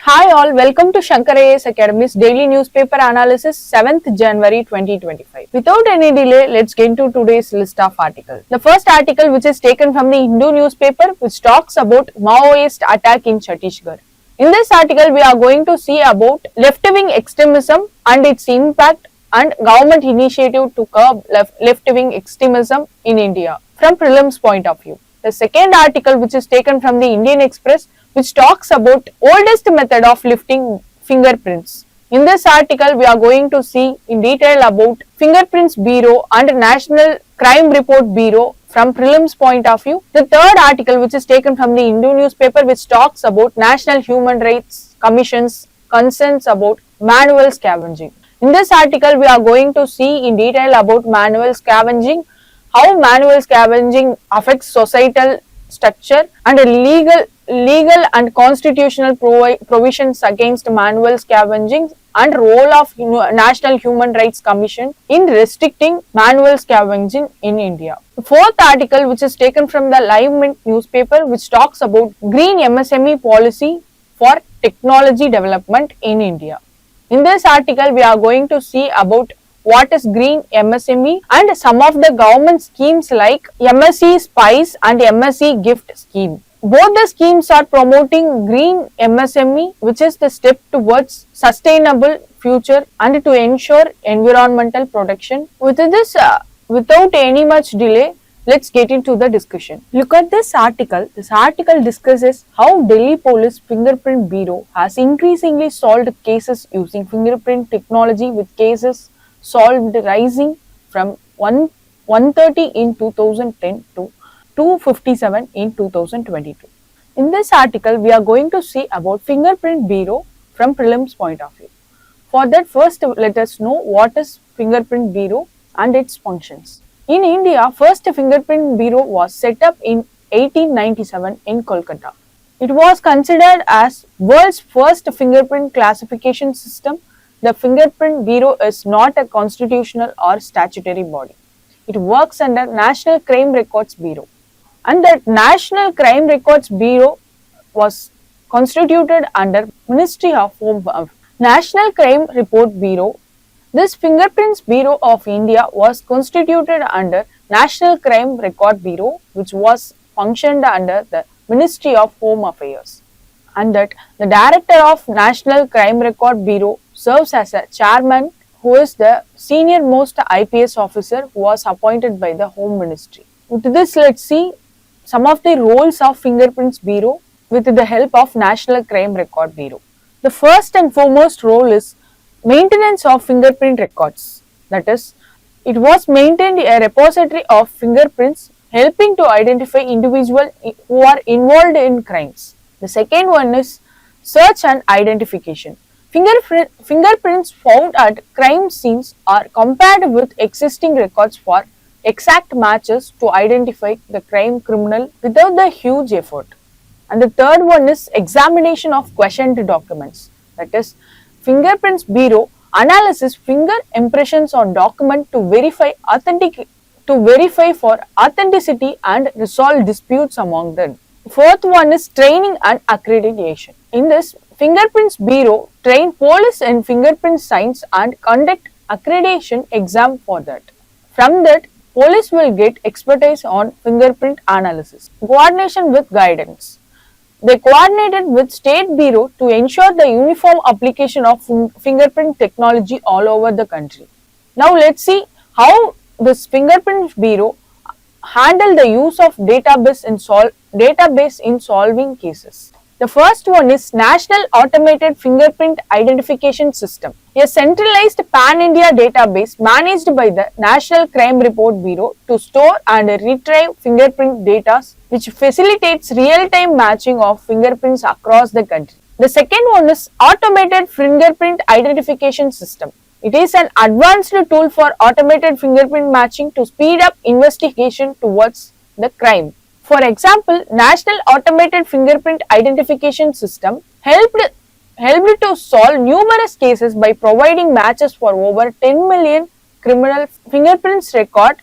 Hi all, welcome to Shankar IAS Academy's daily newspaper analysis 7th January 2025. Without any delay, let's get into today's list of articles. The first article, which is taken from the Hindu newspaper, which talks about Maoist attack in Chhattisgarh. In this article, we are going to see about left-wing extremism and its impact and government initiative to curb left-wing extremism in India from Prelims point of view. The second article, which is taken from the Indian Express, which talks about oldest method of lifting fingerprints. In this article, we are going to see in detail about Fingerprint Bureau and National Crime Report Bureau from Prelims point of view. The third article, which is taken from the Hindu newspaper, which talks about National Human Rights Commission's concerns about manual scavenging. In this article, we are going to see in detail about manual scavenging, how manual scavenging affects societal structure and legal and constitutional provisions against manual scavenging and role of National Human Rights Commission in restricting manual scavenging in India. The fourth article, which is taken from the Live Mint newspaper, which talks about green MSME policy for technology development in India. In this article, we are going to see about what is green MSME and some of the government schemes like MSE Spice and MSE Gift scheme. Both the schemes are promoting green MSME, which is the step towards sustainable future and to ensure environmental protection. With this, without any much delay, let's get into the discussion. Look at this article. This article discusses how Delhi Police Fingerprint Bureau has increasingly solved cases using fingerprint technology, with cases solved rising from 130 in 2010 to 257 in 2022. In this article, we are going to see about Fingerprint Bureau from Prelims point of view. For that, first let us know what is Fingerprint Bureau and its functions. In India, first Fingerprint Bureau was set up in 1897 in Kolkata. It was considered as world's first fingerprint classification system. The Fingerprint Bureau is not a constitutional or statutory body. It works under National Crime Records Bureau. And the National Crime Records Bureau was constituted under Ministry of Home Affairs. National Crime Report Bureau. This Fingerprints Bureau of India was constituted under National Crime Record Bureau, which was functioned under the Ministry of Home Affairs. And that the Director of National Crime Record Bureau serves as a chairman, who is the senior most IPS officer who was appointed by the Home Ministry. With this, let's see some of the roles of Fingerprints Bureau with the help of National Crime Record Bureau. The first and foremost role is maintenance of fingerprint records. That is, it was maintained a repository of fingerprints, helping to identify individuals who are involved in crimes. The second one is search and identification. Fingerprints found at crime scenes are compared with existing records for exact matches to identify the crime criminal without the huge effort. And the third one is examination of questioned documents. That is, Fingerprints Bureau analyzes finger impressions on document to verify for authenticity and resolve disputes among them. Fourth one is training and accreditation. In this, Fingerprints Bureau train police in fingerprint science and conduct accreditation exam for that. From that, police will get expertise on fingerprint analysis. Coordination with guidance. They coordinated with State Bureau to ensure the uniform application of fingerprint technology all over the country. Now let's see how this Fingerprint Bureau handle the use of database in solving cases. The first one is National Automated Fingerprint Identification System, a centralized pan-India database managed by the National Crime Report Bureau to store and retrieve fingerprint data, which facilitates real-time matching of fingerprints across the country. The second one is Automated Fingerprint Identification System. It is an advanced tool for automated fingerprint matching to speed up investigation towards the crime. For example, National Automated Fingerprint Identification System helped to solve numerous cases by providing matches for over 10 million criminal fingerprints record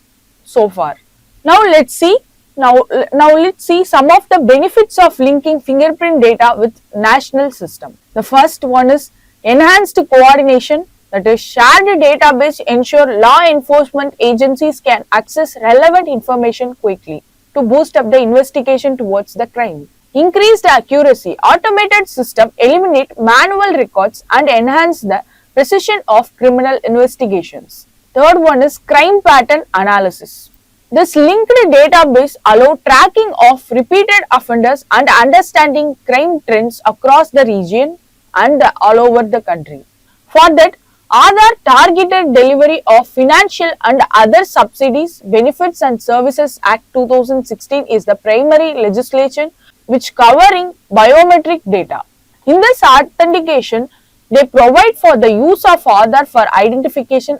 so far. Now let's see Now let's see some of the benefits of linking fingerprint data with national system. The first one is enhanced coordination, that is shared database ensure law enforcement agencies can access relevant information quickly to boost up the investigation towards the crime. Increased accuracy, automated system eliminate manual records and enhance the precision of criminal investigations. Third one is crime pattern analysis. This linked database allows tracking of repeated offenders and understanding crime trends across the region and all over the country. For that, Aadhaar targeted delivery of financial and other subsidies, benefits and services Act 2016 is the primary legislation which covering biometric data. In this authentication, they provide for the use of Aadhaar for identification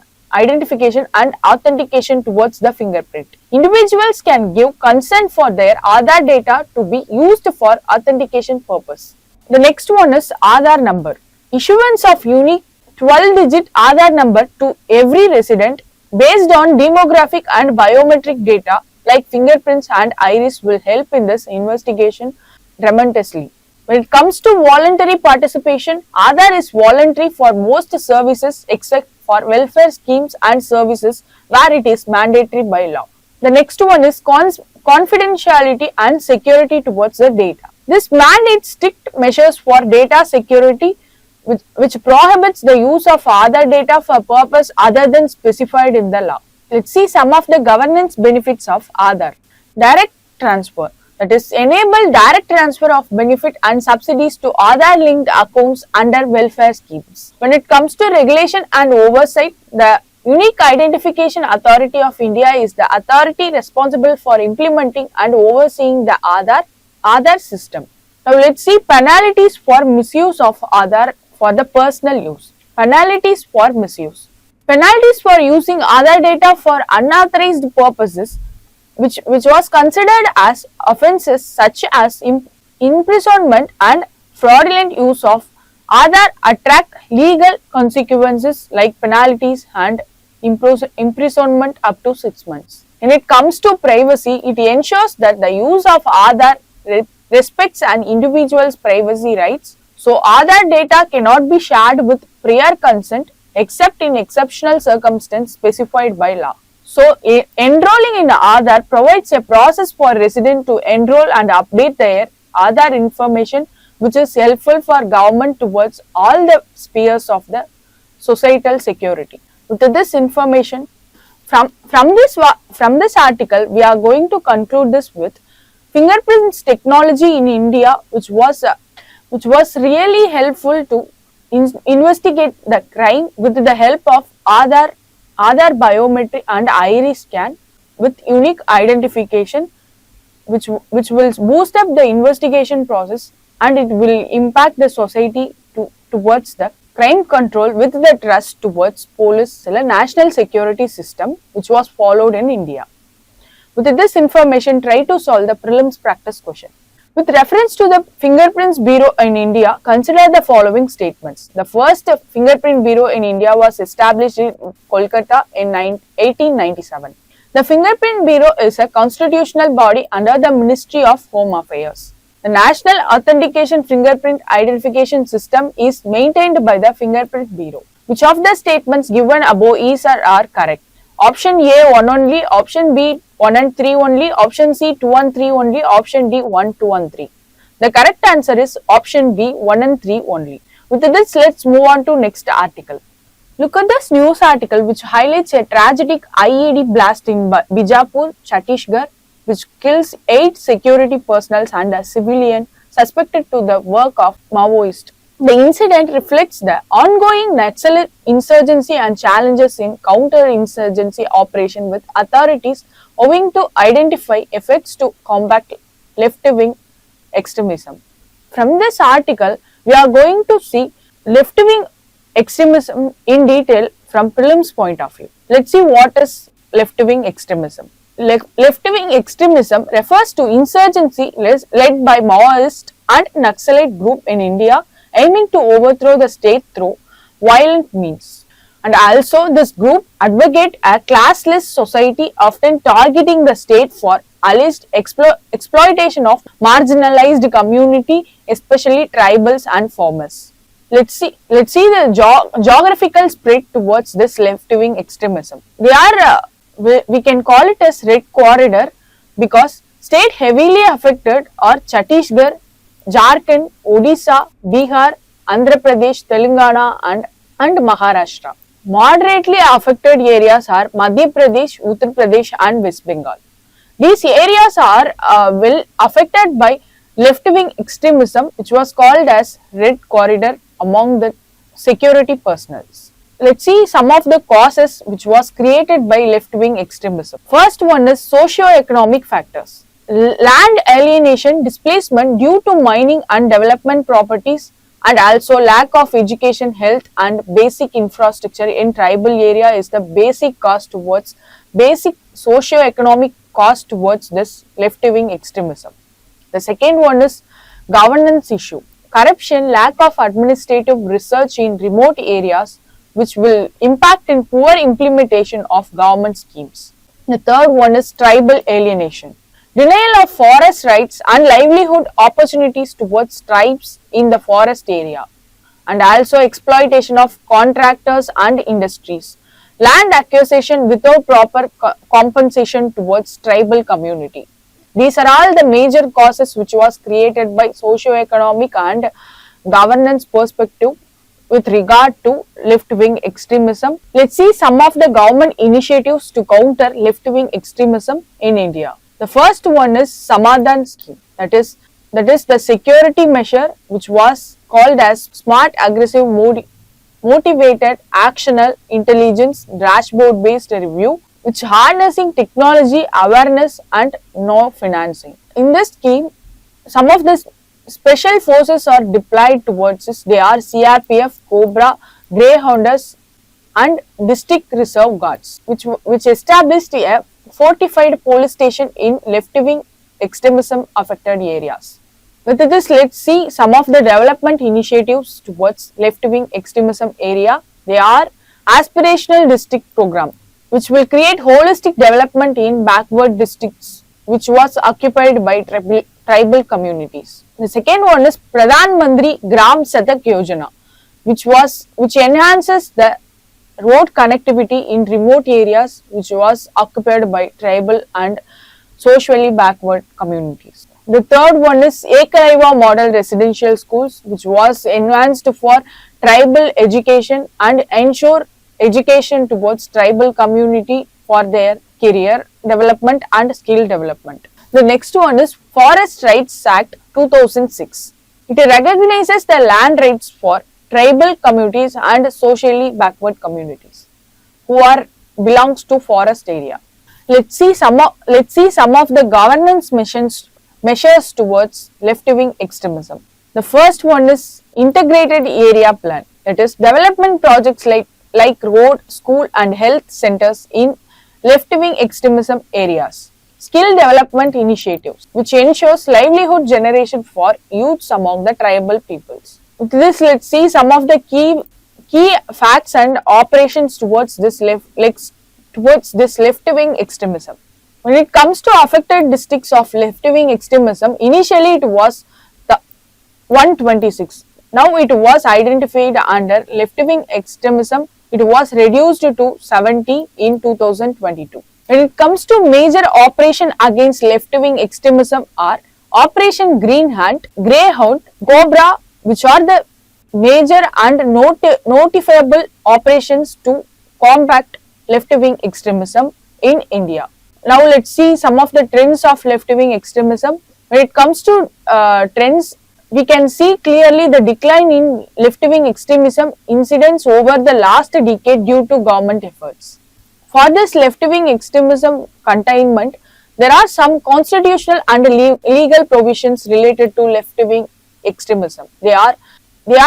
and authentication towards the fingerprint. Individuals can give consent for their Aadhaar data to be used for authentication purpose. The next one is Aadhaar number. Issuance of unique 12-digit Aadhaar number to every resident based on demographic and biometric data like fingerprints and iris will help in this investigation tremendously. When it comes to voluntary participation, Aadhaar is voluntary for most services except for welfare schemes and services where it is mandatory by law. The next one is confidentiality and security towards the data. This mandates strict measures for data security which prohibits the use of Aadhaar data for purpose other than specified in the law. Let's see some of the governance benefits of Aadhaar. Direct transfer, that is enable direct transfer of benefit and subsidies to Aadhaar linked accounts under welfare schemes. When it comes to regulation and oversight, the Unique Identification Authority of India is the authority responsible for implementing and overseeing the Aadhaar system. Now let's see penalties for misuse of Aadhaar for the personal use. Penalties for misuse. Penalties for using Aadhaar data for unauthorized purposes which was considered as offences such as imprisonment and fraudulent use of Aadhaar attract legal consequences like penalties and imprisonment up to 6 months. When it comes to privacy, it ensures that the use of Aadhaar respects an individual's privacy rights. So, Aadhaar data cannot be shared with prior consent except in exceptional circumstances specified by law. So, enrolling in Aadhaar provides a process for residents to enroll and update their Aadhaar information, which is helpful for government towards all the spheres of the societal security. With this information, from this article, we are going to conclude this with fingerprints technology in India, which was really helpful to investigate the crime with the help of Aadhaar biometric and iris scan with unique identification, which will boost up the investigation process and it will impact the society towards the crime control with the trust towards police national security system which was followed in India. With this information, try to solve the prelims practice question. With reference to the Fingerprints Bureau in India, consider the following statements. The first Fingerprint Bureau in India was established in Kolkata in 1897. The Fingerprint Bureau is a constitutional body under the Ministry of Home Affairs. The National Authentication Fingerprint Identification System is maintained by the Fingerprint Bureau. Which of the statements given above is or are correct? Option A 1 only, option B 1 and 3 only, option C 2 and 3 only, option D 1, 2 and 3. The correct answer is option B 1 and 3 only. With this, let's move on to next article. Look at this news article which highlights a tragic IED blast in Bijapur, Chhattisgarh, which kills 8 security personnel and a civilian suspected to the work of Maoist. The incident reflects the ongoing Naxalite insurgency and challenges in counter-insurgency operation with authorities owing to identify efforts to combat left-wing extremism. From this article, we are going to see left-wing extremism in detail from prelims point of view. Let's see what is left-wing extremism. Left-wing extremism refers to insurgency led by Maoist and Naxalite group in India aiming to overthrow the state through violent means. And also this group advocate a classless society, often targeting the state for alleged exploitation of marginalized community, especially tribals and farmers. Let's see the geographical spread towards this left-wing extremism. They are we can call it as red corridor because state heavily affected are Chhattisgarh, Jharkhand, Odisha, Bihar, Andhra Pradesh, Telangana and Maharashtra. Moderately affected areas are Madhya Pradesh, Uttar Pradesh and West Bengal. These areas are well affected by left-wing extremism, which was called as red corridor among the security personnel. Let's see some of the causes which was created by left-wing extremism. First one is socio-economic factors. Land alienation, displacement due to mining and development properties, and also lack of education, health and basic infrastructure in tribal area is the basic socio-economic cause towards this left-wing extremism. The second one is governance issue. Corruption, lack of administrative research in remote areas which will impact in poor implementation of government schemes. The third one is tribal alienation. Denial of forest rights and livelihood opportunities towards tribes in the forest area, and also exploitation of contractors and industries. Land acquisition without proper compensation towards tribal community. These are all the major causes which was created by socio-economic and governance perspective with regard to left-wing extremism. Let's see some of the government initiatives to counter left-wing extremism in India. The first one is Samadhan scheme, that is the security measure which was called as smart aggressive motivated actional intelligence dashboard based review, which harnessing technology awareness and no financing. In this scheme, some of the special forces are deployed towards this. They are CRPF, Cobra, Greyhounders and District Reserve Guards, which established a fortified police station in left-wing extremism affected areas. With this, let's see some of the development initiatives towards left-wing extremism area. They are aspirational district program, which will create holistic development in backward districts, which was occupied by tribal communities. The second one is Pradhan Mantri Gram Sadak Yojana, which enhances the road connectivity in remote areas which was occupied by tribal and socially backward communities. The third one is Ekalaiva model residential schools, which was enhanced for tribal education and ensure education towards tribal community for their career development and skill development. The next one is Forest Rights Act 2006. It recognizes the land rights for tribal communities and socially backward communities who belongs to forest area. Let's see some of the governance measures towards left-wing extremism. The first one is integrated area plan. It is development projects like road, school and health centers in left-wing extremism areas. Skill development initiatives, which ensures livelihood generation for youths among the tribal peoples. With this, let's see some of the key facts and operations towards this left-wing extremism. When it comes to affected districts of left-wing extremism, initially it was the 126. Now it was identified under left-wing extremism. It was reduced to 70 in 2022. When it comes to major operation against left-wing extremism are Operation Greyhound, Cobra, which are the major and notifiable operations to combat left-wing extremism in India. Now let's see some of the trends of left-wing extremism. When it comes to trends, we can see clearly the decline in left-wing extremism incidents over the last decade due to government efforts. For this left-wing extremism containment, there are some constitutional and legal provisions related to left-wing extremism. They are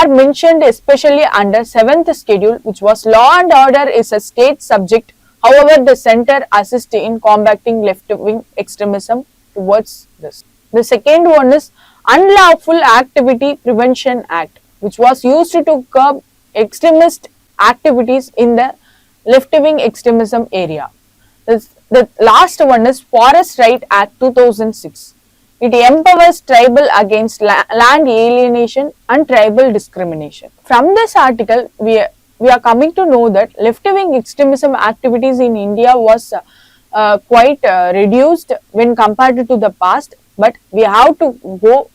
mentioned especially under 7th schedule, which was law and order is a state subject. However, the center assists in combating left-wing extremism towards this. The second one is Unlawful Activity Prevention Act, which was used to curb extremist activities in the left-wing extremism area. The last one is Forest Right Act 2006. It empowers tribal against land alienation and tribal discrimination. From this article, we are coming to know that left-wing extremism activities in India was quite reduced when compared to the past, but we have to go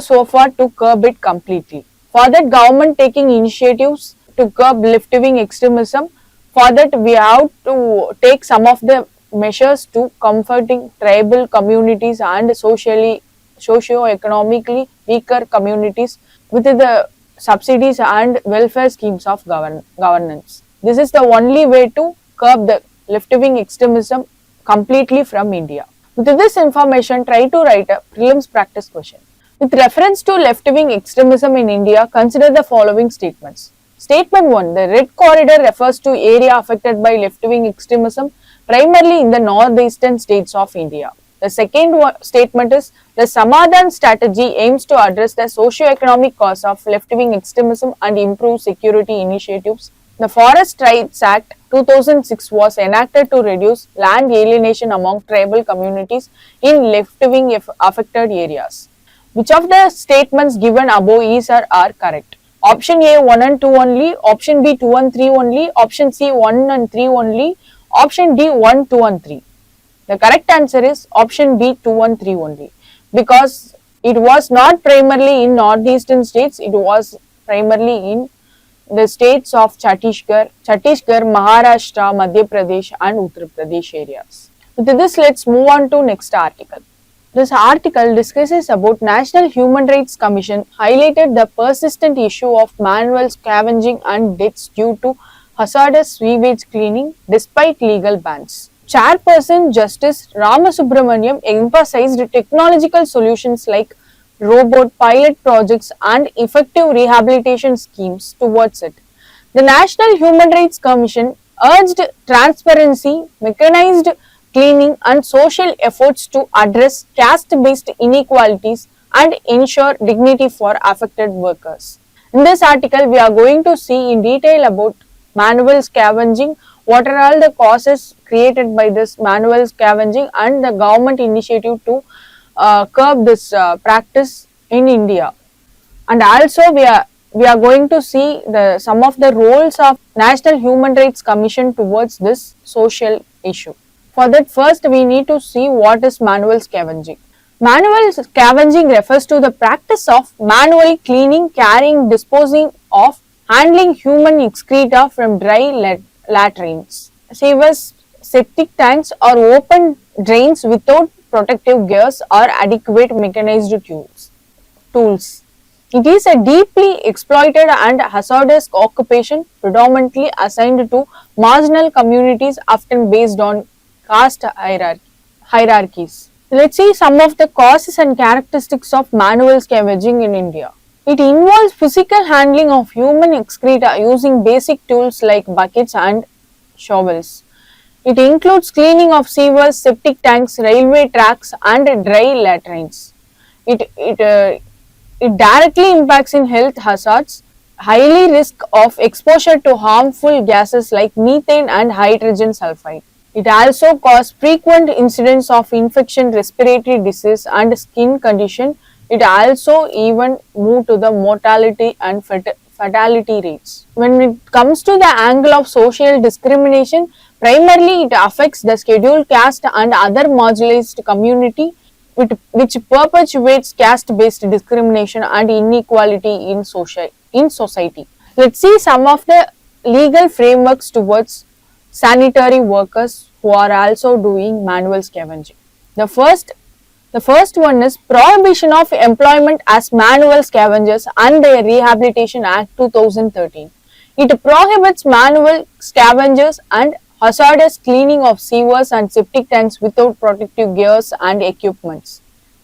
so far to curb it completely. For that, government taking initiatives to curb left-wing extremism. For that, we have to take some of the measures to comforting tribal communities and socio-economically weaker communities with the subsidies and welfare schemes of governance. This is the only way to curb the left-wing extremism completely from India. With this information, try to write a prelims practice question. With reference to left-wing extremism in India, consider the following statements. Statement 1. The Red Corridor refers to area affected by left-wing extremism primarily in the northeastern states of India. The second statement is the Samadhan strategy aims to address the socio-economic cause of left-wing extremism and improve security initiatives. The Forest Rights Act 2006 was enacted to reduce land alienation among tribal communities in left-wing affected areas. Which of the statements given above is or are correct? Option A 1 and 2 only, option B 2 and 3 only, option C 1 and 3 only, option D 1, 2 and 3. The correct answer is option B 2 and 3 only, because it was not primarily in northeastern states, it was primarily in the states of Chhattisgarh, Maharashtra, Madhya Pradesh and Uttar Pradesh areas. With this, let's move on to next article. This article discusses about National Human Rights Commission highlighted the persistent issue of manual scavenging and deaths due to hazardous sewage cleaning despite legal bans. Chairperson Justice Ramasubramaniam emphasized technological solutions like robot pilot projects and effective rehabilitation schemes towards it. The National Human Rights Commission urged transparency, mechanized cleaning and social efforts to address caste-based inequalities and ensure dignity for affected workers. In this article, we are going to see in detail about manual scavenging, what are all the causes created by this manual scavenging and the government initiative to curb this practice in India. And also we are going to see some of the roles of National Human Rights Commission towards this social issue. For that, first we need to see what is manual scavenging. Manual scavenging refers to the practice of manually cleaning, carrying, disposing of, handling human excreta from dry latrines, sewers, septic tanks or open drains without protective gears or adequate mechanized tools. It is a deeply exploited and hazardous occupation predominantly assigned to marginal communities, often based on caste hierarchies. Let's see some of the causes and characteristics of manual scavenging in India. It involves physical handling of human excreta using basic tools like buckets and shovels. It includes cleaning of sewers, septic tanks, railway tracks and dry latrines. It directly impacts in health hazards, highly risk of exposure to harmful gases like methane and hydrogen sulfide. It also causes frequent incidents of infection, respiratory disease and skin condition. It also even move to the mortality and fatality rates. When it comes to the angle of social discrimination, primarily it affects the scheduled caste and other marginalized community, which perpetuates caste-based discrimination and inequality in society. Let's see some of the legal frameworks towards sanitary workers who are also doing manual scavenging. The first one is Prohibition of Employment as Manual Scavengers and the Rehabilitation Act 2013. It prohibits manual scavengers and hazardous cleaning of sewers and septic tanks without protective gears and equipments.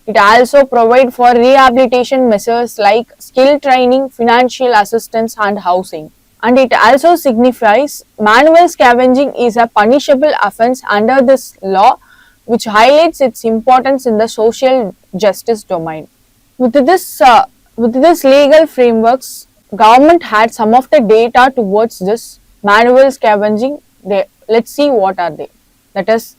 It also provides for rehabilitation measures like skill training, financial assistance and housing. And it also signifies manual scavenging is a punishable offence under this law, which highlights its importance in the social justice domain. With this legal frameworks, government had some of the data towards this manual scavenging. Let's see what are they. That is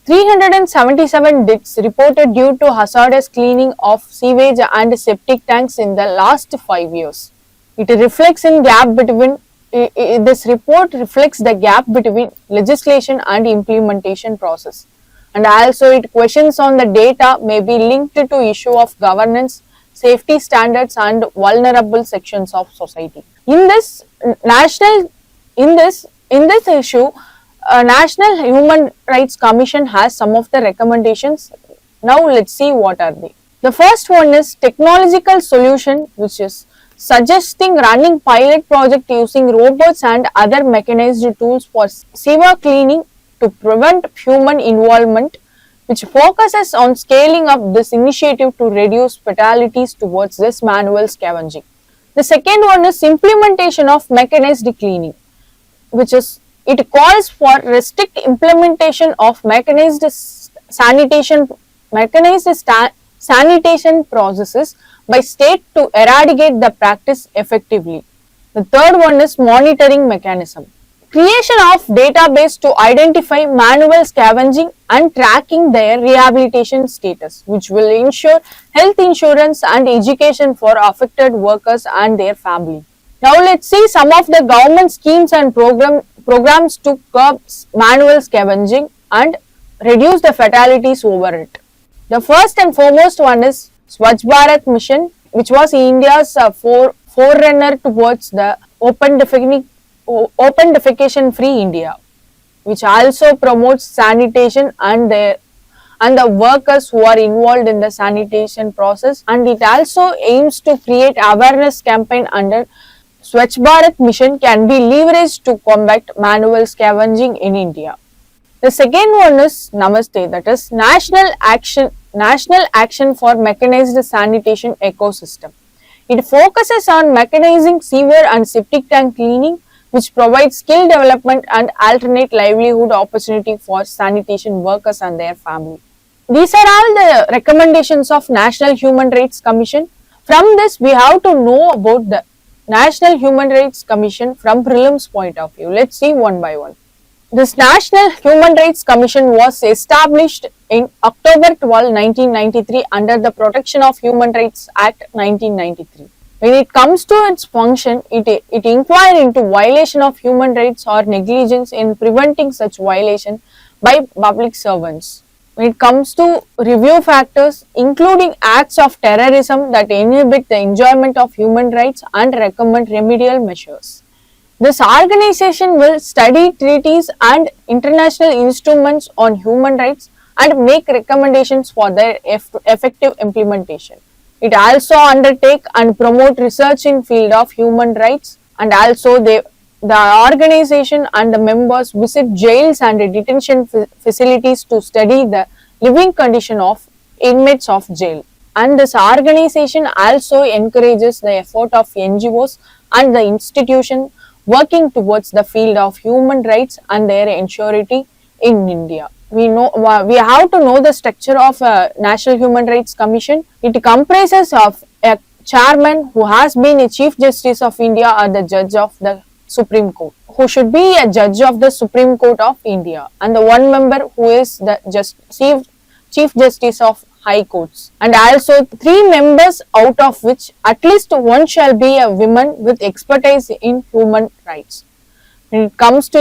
377 deaths reported due to hazardous cleaning of sewage and septic tanks in the last 5 years. It reflects in gap between this report reflects the gap between legislation and implementation process, and also it questions on the data may be linked to issue of governance, safety standards and vulnerable sections of society. In this national in this issue, National Human Rights Commission has some of the recommendations. Now let's see what are they. The first one is technological solution, which is suggesting running pilot project using robots and other mechanized tools for sewer cleaning to prevent human involvement, which focuses on scaling up this initiative to reduce fatalities towards this manual scavenging. The second one is implementation of mechanized cleaning, which is it calls for strict implementation of mechanized sanitation processes by state to eradicate the practice effectively. The third one is monitoring mechanism. Creation of database to identify manual scavenging and tracking their rehabilitation status, which will ensure health insurance and education for affected workers and their family. Now let's see some of the government schemes and programs to curb manual scavenging and reduce the fatalities over it. The first and foremost one is Swachh Bharat Mission, which was India's forerunner towards the open defecation free India, which also promotes sanitation and the workers who are involved in the sanitation process, and it also aims to create awareness campaign under Swachh Bharat Mission can be leveraged to combat manual scavenging in India. The second one is Namaste, that is National Action for Mechanized Sanitation Ecosystem. It focuses on mechanizing sewer and septic tank cleaning, which provides skill development and alternate livelihood opportunity for sanitation workers and their family. These are all the recommendations of National Human Rights Commission. From this, we have to know about the National Human Rights Commission from prelims point of view. Let's see one by one. This National Human Rights Commission was established in October 12, 1993 under the Protection of Human Rights Act 1993. When it comes to its function, it inquires into violation of human rights or negligence in preventing such violation by public servants. When it comes to review factors, including acts of terrorism that inhibit the enjoyment of human rights and recommend remedial measures. This organization will study treaties and international instruments on human rights and make recommendations for their effective implementation. It also undertake and promote research in field of human rights, and also the organization and the members visit jails and detention facilities to study the living condition of inmates of jail. And this organization also encourages the effort of NGOs and the institution working towards the field of human rights and their ensurety in India. We have to know the structure of National Human Rights Commission. It comprises of a chairman who has been a Chief Justice of India or the Judge of the Supreme Court, who should be a Judge of the Supreme Court of India, and the one member who is the Chief Justice of High Courts, and also 3 members out of which at least one shall be a woman with expertise in human rights. When it comes to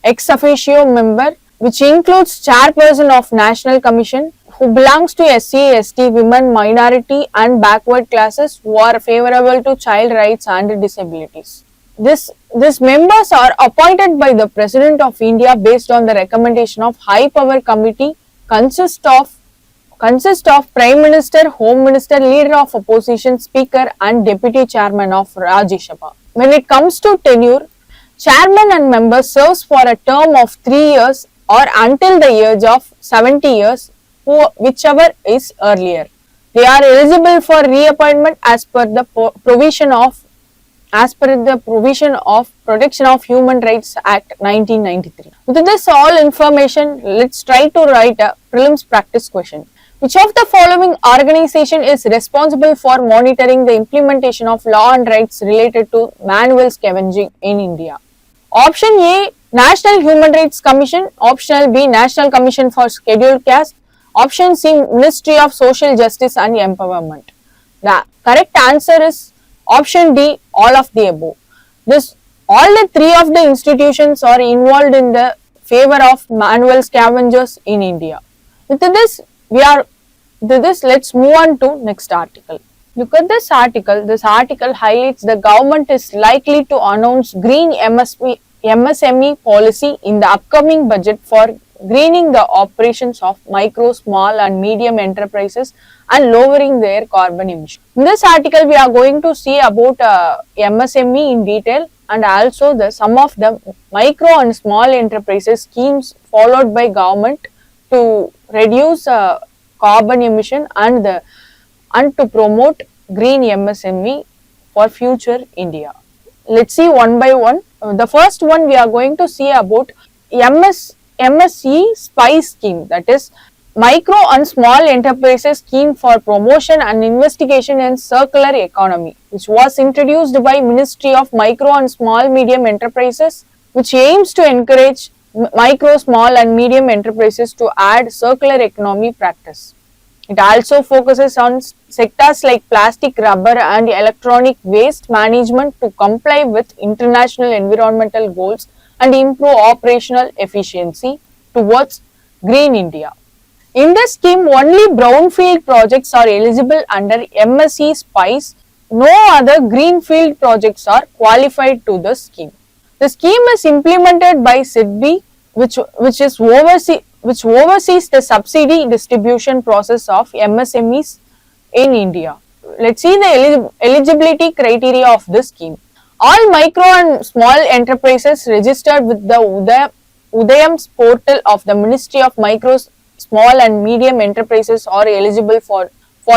ex officio member, which includes chairperson of National Commission who belongs to SC, ST, women, minority and backward classes who are favorable to child rights and disabilities. These members are appointed by the President of India based on the recommendation of High Power Committee, consist of Prime Minister, Home Minister, Leader of Opposition, Speaker and Deputy Chairman of Rajya Sabha. When it comes to tenure, Chairman and members serves for a term of 3 years or until the age of 70 years, whichever is earlier. They are eligible for reappointment as per the provision of Protection of Human Rights Act 1993. With this all information, let's try to write a prelims practice question. Which of the following organization is responsible for monitoring the implementation of law and rights related to manual scavenging in India? Option A, National Human Rights Commission. Option B, National Commission for Scheduled Caste. Option C, Ministry of Social Justice and Empowerment. The correct answer is option D, all of the above. All the three of the institutions are involved in the favor of manual scavengers in India. With this, let's move on to next article. Look at this article. This article highlights the government is likely to announce green MSME policy in the upcoming budget for greening the operations of micro, small and medium enterprises and lowering their carbon emissions. In this article, we are going to see about MSME in detail and also some of the micro and small enterprises schemes followed by government to reduce carbon emission and to promote green MSME for future India. Let's see one by one. The first one we are going to see about MSE SPICE scheme, that is Micro and Small Enterprises Scheme for Promotion and Investigation in Circular Economy, which was introduced by Ministry of Micro and Small Medium Enterprises, which aims to encourage micro, small and medium enterprises to add circular economy practice. It also focuses on sectors like plastic, rubber and electronic waste management to comply with international environmental goals and improve operational efficiency towards Green India. In the scheme, only brownfield projects are eligible under MSE SPICE. No other greenfield projects are qualified to the scheme. The scheme is implemented by SIDBI, which oversees the subsidy distribution process of MSMEs in India. Let's see the eligibility criteria of this scheme. All micro and small enterprises registered with the Udayam's portal of the Ministry of Micro, Small and Medium Enterprises are eligible for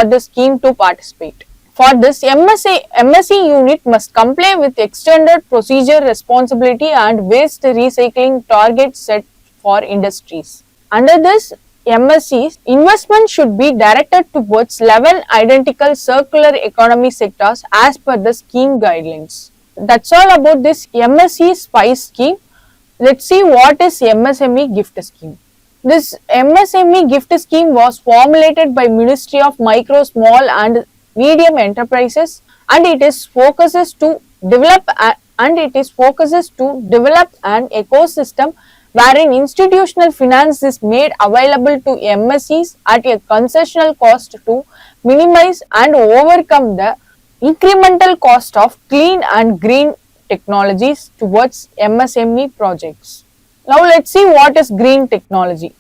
the scheme to participate. For this, MSE unit must comply with extended procedure responsibility and waste recycling targets set for industries. Under this MSE, investment should be directed towards 11 identical circular economy sectors as per the scheme guidelines. That's all about this MSE SPICE scheme. Let's see what is MSME gift scheme. This MSME gift scheme was formulated by Ministry of Micro, Small and Medium Enterprises, and it focuses to develop an ecosystem wherein institutional finance is made available to MSEs at a concessional cost to minimize and overcome the incremental cost of clean and green technologies towards MSME projects. Now let's see what is green technology.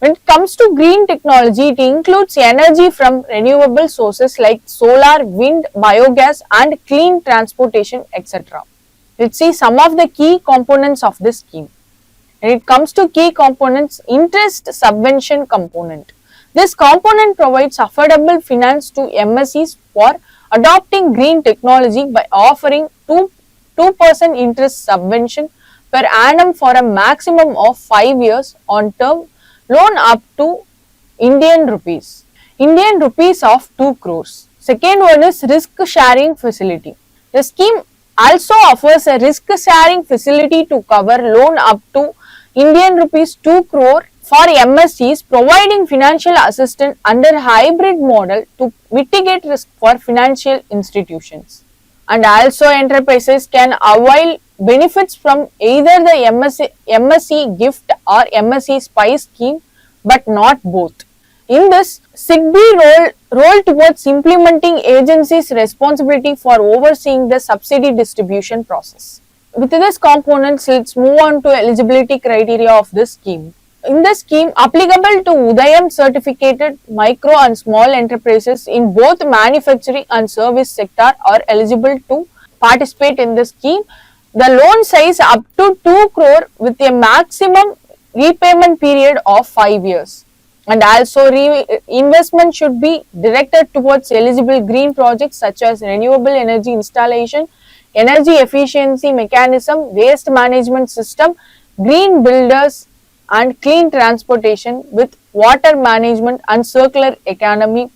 When it comes to green technology, it includes energy from renewable sources like solar, wind, biogas and clean transportation, etc. Let's see some of the key components of this scheme. When it comes to key components, interest subvention component. This component provides affordable finance to MSEs for adopting green technology by offering 2% interest subvention per annum for a maximum of 5 years on term loan up to Indian rupees of 2 crores. Second one is risk sharing facility. The scheme also offers a risk sharing facility to cover loan up to Indian rupees 2 crore for MSEs, providing financial assistance under hybrid model to mitigate risk for financial institutions. And also enterprises can avail benefits from either the MSE gift or MSE SPICE scheme, but not both. In this, SIDBI role towards implementing agencies' responsibility for overseeing the subsidy distribution process. With this components, let's move on to eligibility criteria of this scheme. In this scheme, applicable to Udayam certificated micro and small enterprises in both manufacturing and service sector are eligible to participate in the scheme. The loan size up to 2 crore with a maximum repayment period of 5 years. And also investment should be directed towards eligible green projects such as renewable energy installation, energy efficiency mechanism, waste management system, green builders and clean transportation with water management and circular economy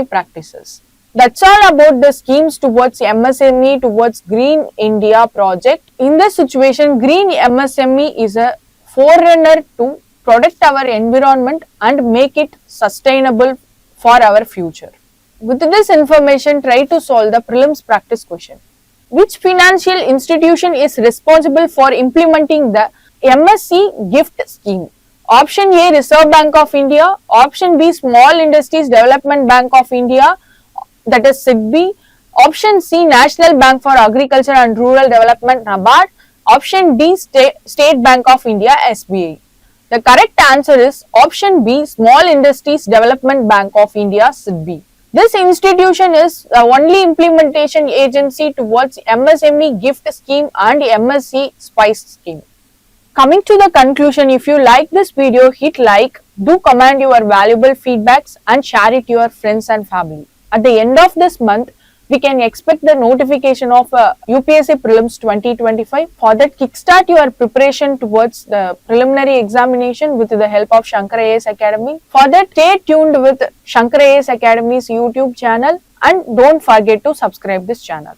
practices. That's all about the schemes towards MSME towards Green India project. In this situation, Green MSME is a forerunner to protect our environment and make it sustainable for our future. With this information, try to solve the prelims practice question. Which financial institution is responsible for implementing the MSc gift scheme? Option A, Reserve Bank of India. Option B, Small Industries Development Bank of India, that is SIDBI. Option C, National Bank for Agriculture and Rural Development, NABARD. Option D, State Bank of India, SBI. The correct answer is option B, Small Industries Development Bank of India, SIDBI. This institution is the only implementation agency towards MSME gift scheme and MSc Spice scheme. Coming to the conclusion, if you like this video, hit like, do comment your valuable feedbacks and share it to your friends and family. At the end of this month, we can expect the notification of UPSC Prelims 2025. For that, kickstart your preparation towards the preliminary examination with the help of Shankar IAS Academy. For that, stay tuned with Shankar IAS Academy's YouTube channel and don't forget to subscribe this channel.